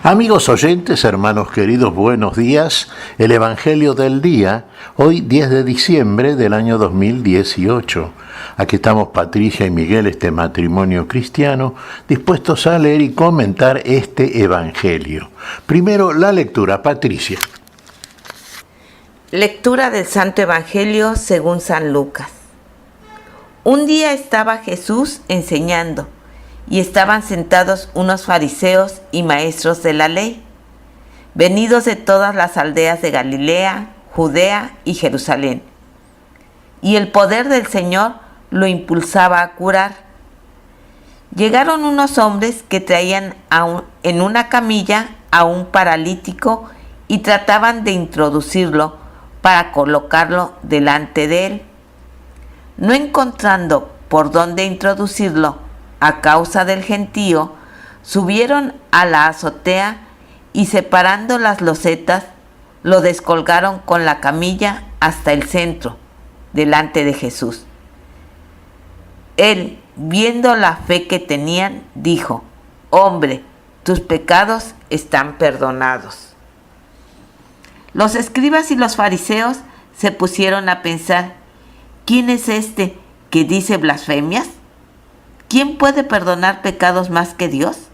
Amigos oyentes, hermanos queridos, buenos días. El Evangelio del día, hoy 10 de diciembre del año 2018. Aquí estamos Patricia y Miguel, este matrimonio cristiano, dispuestos a leer y comentar este Evangelio. Primero, la lectura. Patricia. Lectura del Santo Evangelio según San Lucas. Un día estaba Jesús enseñando, y estaban sentados unos fariseos y maestros de la ley, venidos de todas las aldeas de Galilea, Judea y Jerusalén. Y el poder del Señor lo impulsaba a curar. Llegaron unos hombres que traían en una camilla a un paralítico y trataban de introducirlo para colocarlo delante de él. No encontrando por dónde introducirlo, a causa del gentío, subieron a la azotea y separando las losetas, lo descolgaron con la camilla hasta el centro, delante de Jesús. Él, viendo la fe que tenían, dijo: «Hombre, tus pecados están perdonados». Los escribas y los fariseos se pusieron a pensar: ¿quién es este que dice blasfemias? ¿Quién puede perdonar pecados más que Dios?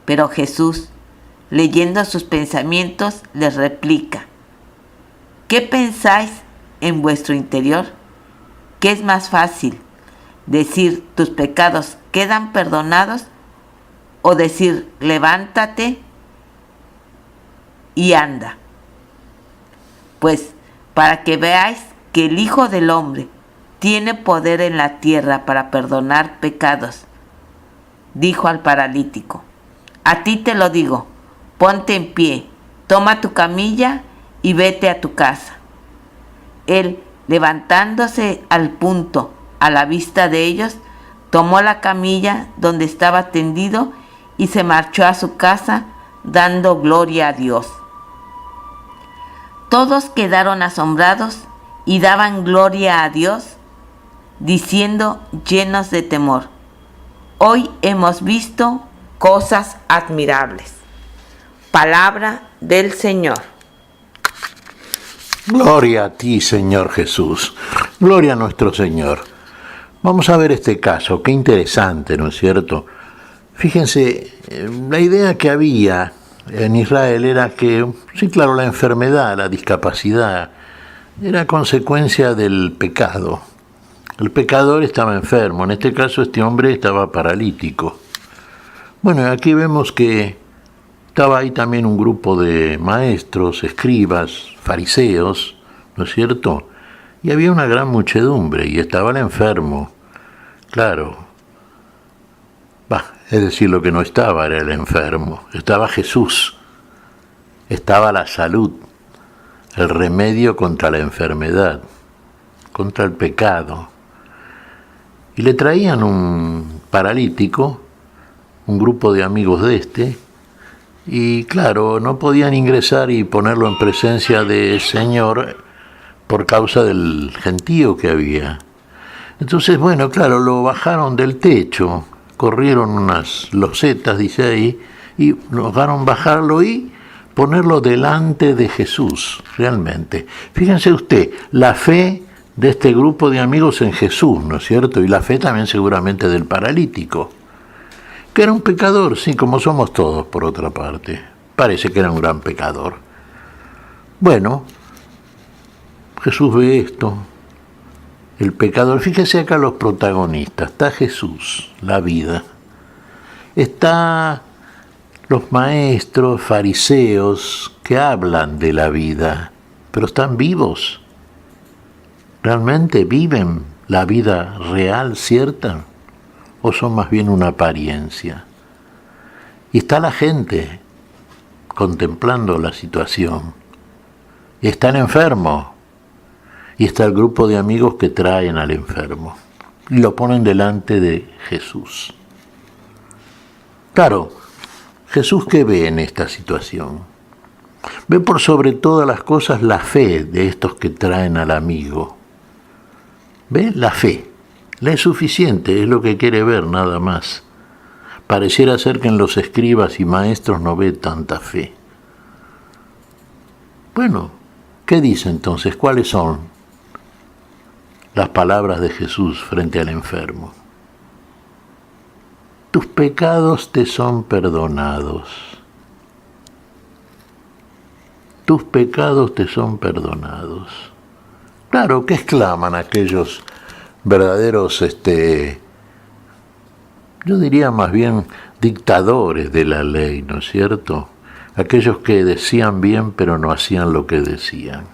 Pero Jesús, leyendo sus pensamientos, les replica: ¿qué pensáis en vuestro interior? ¿Qué es más fácil, decir tus pecados quedan perdonados o decir levántate y anda? Pues para que veáis que el Hijo del Hombre tiene poder en la tierra para perdonar pecados, dijo al paralítico: a ti te lo digo, ponte en pie, toma tu camilla y vete a tu casa. Él, levantándose al punto a la vista de ellos, tomó la camilla donde estaba tendido y se marchó a su casa, dando gloria a Dios. Todos quedaron asombrados y daban gloria a Dios, diciendo llenos de temor: hoy hemos visto cosas admirables. Palabra del Señor. Gloria a ti, Señor Jesús. Gloria a nuestro Señor. Vamos a ver este caso, qué interesante, ¿no es cierto? Fíjense, la idea que había en Israel era que, sí, claro, la enfermedad, la discapacidad, era consecuencia del pecado. El pecador estaba enfermo, en este caso este hombre estaba paralítico. Bueno, aquí vemos que estaba ahí también un grupo de maestros, escribas, fariseos, ¿no es cierto? Y había una gran muchedumbre y estaba el enfermo. Claro, es decir, lo que no estaba era el enfermo, estaba Jesús, estaba la salud, el remedio contra la enfermedad, contra el pecado. Y le traían un paralítico, un grupo de amigos de este, y claro, no podían ingresar y ponerlo en presencia del Señor por causa del gentío que había. Entonces, bueno, claro, lo bajaron del techo, corrieron unas losetas, dice ahí, y lograron bajarlo y ponerlo delante de Jesús, realmente. Fíjense usted, la fe de este grupo de amigos en Jesús, ¿no es cierto? Y la fe también seguramente del paralítico, que era un pecador, sí, como somos todos por otra parte. Parece que era un gran pecador. Bueno, Jesús ve esto, el pecador. Fíjese acá los protagonistas, está Jesús, la vida. Está los maestros, fariseos, que hablan de la vida, pero están vivos. ¿Realmente viven la vida real, cierta? ¿O son más bien una apariencia? Y está la gente contemplando la situación. Y está el enfermo. Y está el grupo de amigos que traen al enfermo. Y lo ponen delante de Jesús. Claro, Jesús, ¿qué ve en esta situación? Ve por sobre todas las cosas la fe de estos que traen al amigo. ¿Ve? La fe. Le es suficiente, es lo que quiere ver, nada más. pareciera ser que en los escribas y maestros no ve tanta fe. Bueno, ¿qué dice entonces? ¿Cuáles son las palabras de Jesús frente al enfermo? Tus pecados te son perdonados. Tus pecados te son perdonados. Claro, ¿qué exclaman aquellos verdaderos, yo diría más bien dictadores de la ley, ¿no es cierto? Aquellos que decían bien pero no hacían lo que decían.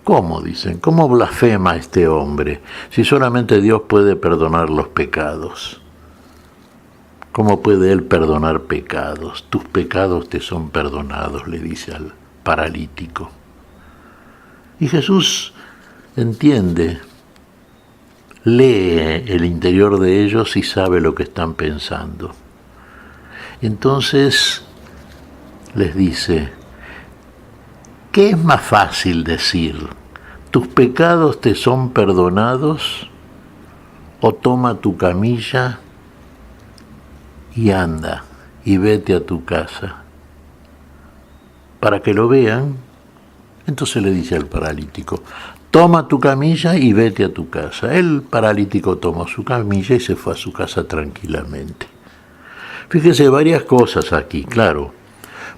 ¿Cómo dicen? ¿Cómo blasfema este hombre si solamente Dios puede perdonar los pecados? ¿Cómo puede Él perdonar pecados? Tus pecados te son perdonados, le dice al paralítico. Y Jesús entiende, lee el interior de ellos y sabe lo que están pensando. Entonces les dice, ¿qué es más fácil decir? ¿Tus pecados te son perdonados? ¿O toma tu camilla y anda y vete a tu casa? Para que lo vean, entonces le dice al paralítico, toma tu camilla y vete a tu casa. El paralítico tomó su camilla y se fue a su casa tranquilamente. Fíjese varias cosas aquí, claro.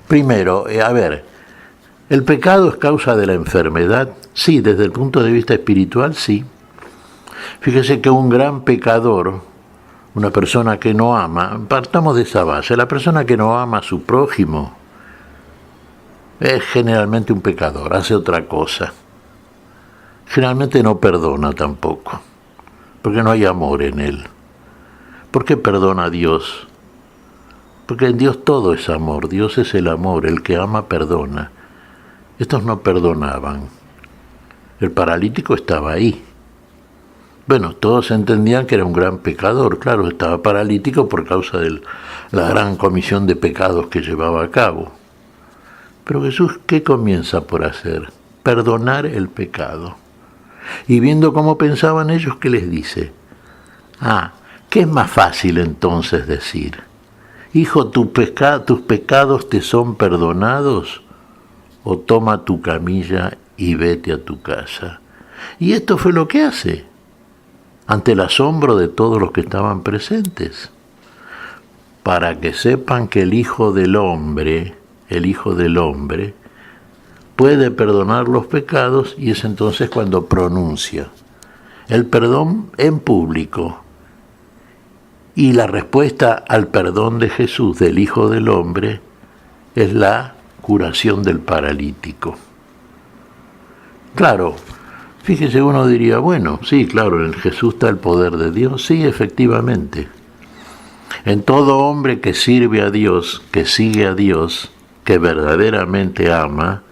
Primero, ¿el pecado es causa de la enfermedad? Sí, desde el punto de vista espiritual, sí. Fíjese que un gran pecador, una persona que no ama, partamos de esa base, la persona que no ama a su prójimo es generalmente un pecador, hace otra cosa. Generalmente no perdona tampoco, porque no hay amor en él. ¿Por qué perdona a Dios? Porque en Dios todo es amor, Dios es el amor, el que ama perdona. Estos no perdonaban. El paralítico estaba ahí. Bueno, todos entendían que era un gran pecador, claro, estaba paralítico por causa de la gran comisión de pecados que llevaba a cabo. Pero Jesús, ¿qué comienza por hacer? Perdonar el pecado. Y viendo cómo pensaban ellos, ¿qué les dice? ¿Qué es más fácil entonces decir? Hijo, tus pecados te son perdonados, o toma tu camilla y vete a tu casa. Y esto fue lo que hace, ante el asombro de todos los que estaban presentes, para que sepan que el Hijo del Hombre, puede perdonar los pecados, y es entonces cuando pronuncia el perdón en público. Y la respuesta al perdón de Jesús, del Hijo del Hombre, es la curación del paralítico. Claro, fíjese, uno diría, bueno, sí, claro, en Jesús está el poder de Dios. Sí, efectivamente. En todo hombre que sirve a Dios, que sigue a Dios, que verdaderamente ama,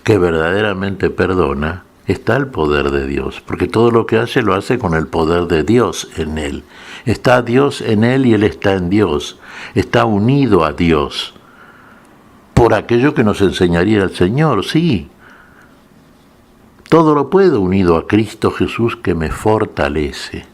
que verdaderamente perdona, está el poder de Dios, porque todo lo que hace lo hace con el poder de Dios en él. Está Dios en él y él está en Dios. Está unido a Dios por aquello que nos enseñaría el Señor, sí. Todo lo puedo unido a Cristo Jesús que me fortalece.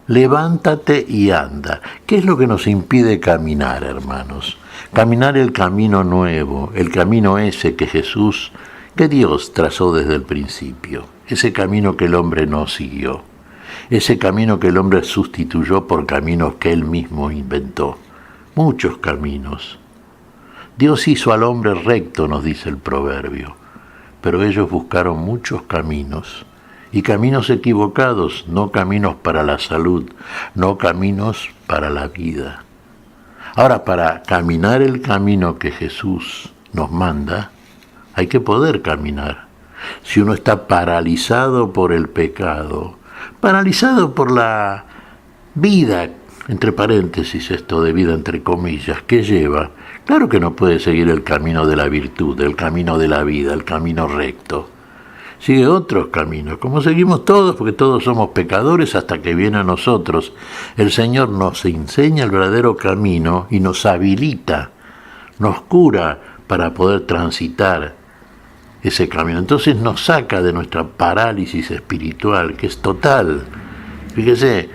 Levántate y anda. ¿Qué es lo que nos impide caminar, hermanos? Caminar el camino nuevo, el camino ese que Dios trazó desde el principio, ese camino que el hombre no siguió, ese camino que el hombre sustituyó por caminos que él mismo inventó, muchos caminos. Dios hizo al hombre recto, nos dice el proverbio, pero ellos buscaron muchos caminos, y caminos equivocados, no caminos para la salud, no caminos para la vida. Ahora, para caminar el camino que Jesús nos manda, hay que poder caminar. Si uno está paralizado por el pecado, paralizado por la vida, entre paréntesis esto de vida entre comillas, que lleva, claro que no puede seguir el camino de la virtud, el camino de la vida, el camino recto. Sigue otros caminos, como seguimos todos, porque todos somos pecadores hasta que viene a nosotros. El Señor nos enseña el verdadero camino y nos habilita, nos cura para poder transitar ese camino. Entonces nos saca de nuestra parálisis espiritual, que es total. Fíjese,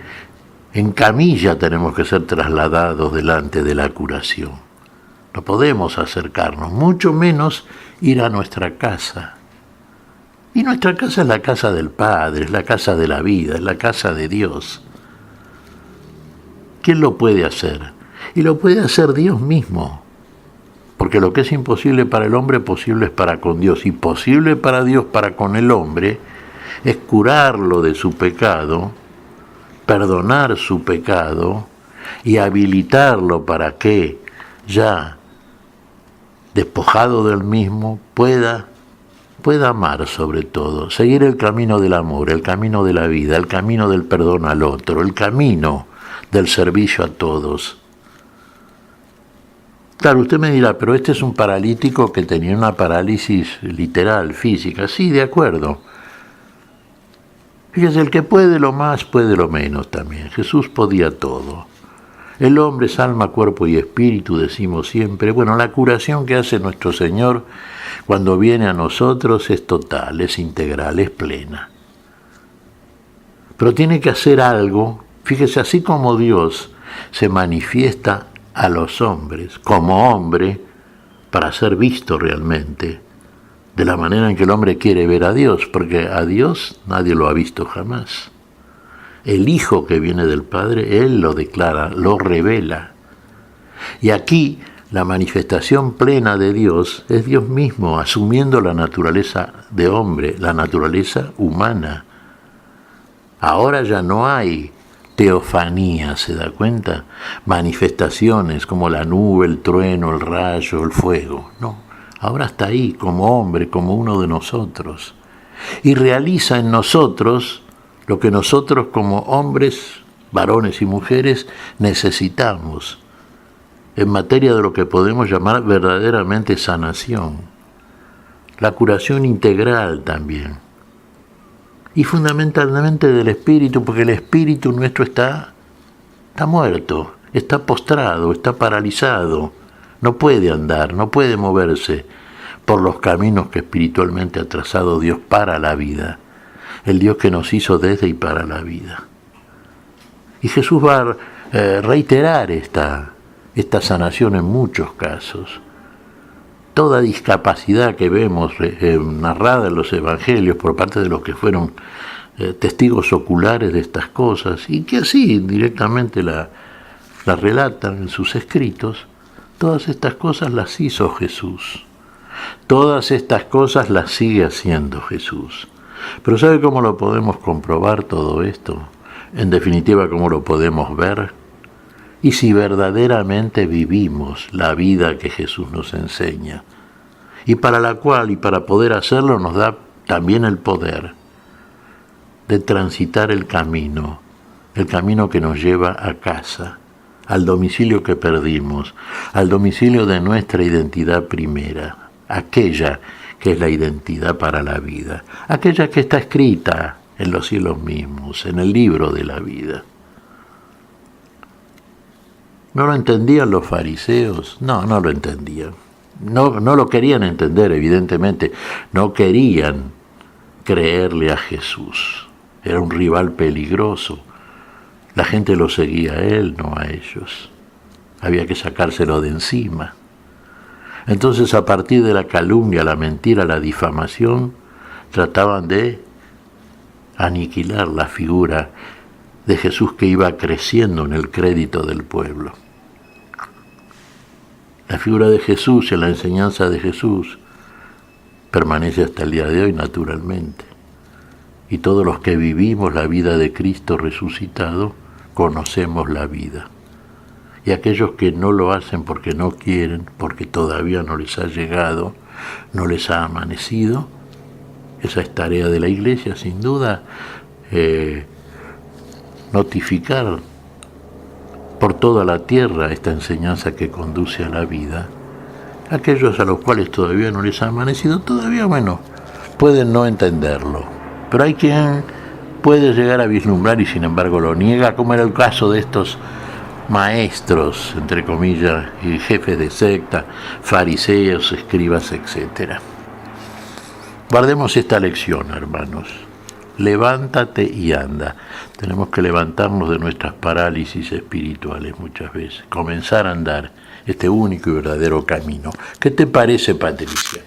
En camilla tenemos que ser trasladados delante de la curación. No podemos acercarnos, mucho menos ir a nuestra casa. Y nuestra casa es la casa del Padre, es la casa de la vida, es la casa de Dios. ¿Quién lo puede hacer? Y lo puede hacer Dios mismo. Porque lo que es imposible para el hombre, posible es para con Dios. Y posible para Dios, para con el hombre, es curarlo de su pecado, perdonar su pecado y habilitarlo para que, ya despojado del mismo, pueda amar sobre todo, seguir el camino del amor, el camino de la vida, el camino del perdón al otro, el camino del servicio a todos. Claro, usted me dirá, pero este es un paralítico que tenía una parálisis literal, física. Sí, de acuerdo. Fíjese, el que puede lo más, puede lo menos también. Jesús podía todo. El hombre es alma, cuerpo y espíritu, decimos siempre. Bueno, la curación que hace nuestro Señor cuando viene a nosotros es total, es integral, es plena. Pero tiene que hacer algo. Fíjese, así como Dios se manifiesta a los hombres como hombre para ser visto realmente, de la manera en que el hombre quiere ver a Dios, porque a Dios nadie lo ha visto jamás. El Hijo que viene del Padre, Él lo declara, lo revela. Y aquí la manifestación plena de Dios es Dios mismo, asumiendo la naturaleza de hombre, la naturaleza humana. Ahora ya no hay teofanía, ¿se da cuenta? Manifestaciones como la nube, el trueno, el rayo, el fuego. No, ahora está ahí como hombre, como uno de nosotros. Y realiza en nosotros lo que nosotros como hombres, varones y mujeres necesitamos en materia de lo que podemos llamar verdaderamente sanación. La curación integral también. Y fundamentalmente del espíritu, porque el espíritu nuestro está muerto, está postrado, está paralizado, no puede andar, no puede moverse por los caminos que espiritualmente ha trazado Dios para la vida, el Dios que nos hizo desde y para la vida. Y Jesús va a reiterar esta sanación en muchos casos. Toda discapacidad que vemos narrada en los evangelios por parte de los que fueron testigos oculares de estas cosas y que así directamente la relatan en sus escritos, todas estas cosas las hizo Jesús. Todas estas cosas las sigue haciendo Jesús. Pero ¿sabe cómo lo podemos comprobar todo esto? En definitiva, ¿cómo lo podemos ver? Y si verdaderamente vivimos la vida que Jesús nos enseña, y para la cual, y para poder hacerlo, nos da también el poder de transitar el camino que nos lleva a casa, al domicilio que perdimos, al domicilio de nuestra identidad primera, aquella que es la identidad para la vida, aquella que está escrita en los cielos mismos, en el libro de la vida. ¿No lo entendían los fariseos? No lo entendían. No lo querían entender, evidentemente. No querían creerle a Jesús. Era un rival peligroso. La gente lo seguía a él, no a ellos. Había que sacárselo de encima. Entonces, a partir de la calumnia, la mentira, la difamación, trataban de aniquilar la figura de Jesús que iba creciendo en el crédito del pueblo. La figura de Jesús y la enseñanza de Jesús permanece hasta el día de hoy naturalmente. Y todos los que vivimos la vida de Cristo resucitado, conocemos la vida. Y aquellos que no lo hacen porque no quieren, porque todavía no les ha llegado, no les ha amanecido, esa es tarea de la Iglesia, sin duda, notificar por toda la tierra esta enseñanza que conduce a la vida. Aquellos a los cuales todavía no les ha amanecido, todavía, pueden no entenderlo. Pero hay quien puede llegar a vislumbrar y sin embargo lo niega, como era el caso de estos maestros, entre comillas, y jefes de secta, fariseos, escribas, etc. Guardemos esta lección, hermanos. levántate y anda. Tenemos que levantarnos de nuestras parálisis espirituales muchas veces, comenzar a andar este único y verdadero camino. ¿Qué te parece, Patricia?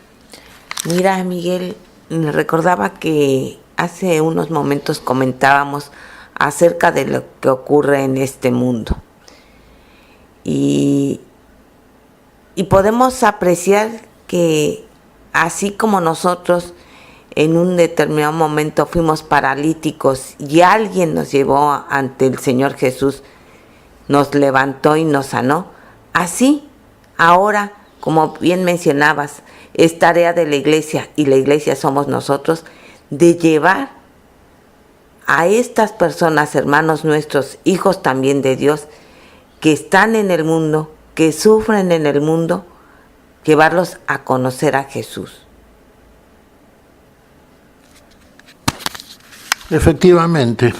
Mira, Miguel, me recordaba que hace unos momentos comentábamos acerca de lo que ocurre en este mundo. Y podemos apreciar que así como nosotros en un determinado momento fuimos paralíticos y alguien nos llevó ante el Señor Jesús, nos levantó y nos sanó, así ahora, como bien mencionabas, es tarea de la iglesia, y la iglesia somos nosotros, de llevar a estas personas, hermanos nuestros, hijos también de Dios, que están en el mundo, que sufren en el mundo, llevarlos a conocer a Jesús. Efectivamente,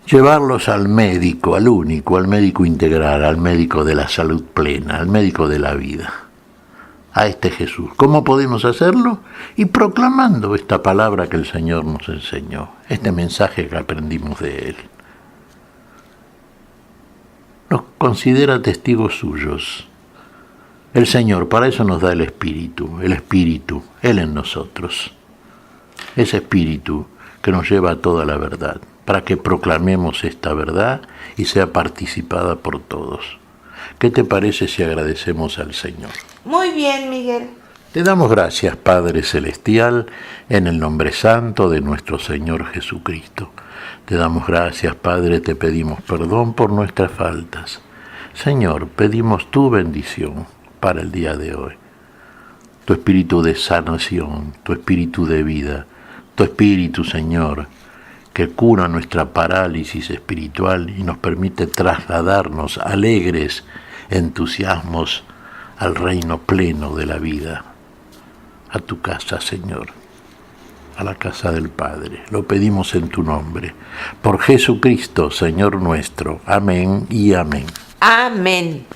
llevarlos al médico, al único, al médico integral, al médico de la salud plena, al médico de la vida, a este Jesús. ¿Cómo podemos hacerlo? Y proclamando esta palabra que el Señor nos enseñó, este mensaje que aprendimos de Él. Nos considera testigos suyos. El Señor, para eso nos da el Espíritu, Él en nosotros. Ese Espíritu que nos lleva a toda la verdad, para que proclamemos esta verdad y sea participada por todos. ¿Qué te parece si agradecemos al Señor? Muy bien, Miguel. Te damos gracias, Padre Celestial, en el nombre santo de nuestro Señor Jesucristo. Te damos gracias, Padre, te pedimos perdón por nuestras faltas. Señor, pedimos tu bendición para el día de hoy. Tu espíritu de sanación, tu espíritu de vida, tu espíritu, Señor, que cura nuestra parálisis espiritual y nos permite trasladarnos alegres, entusiasmos, al reino pleno de la vida, a tu casa, Señor, a la casa del Padre. Lo pedimos en tu nombre, por Jesucristo, Señor nuestro. Amén y amén. Amén.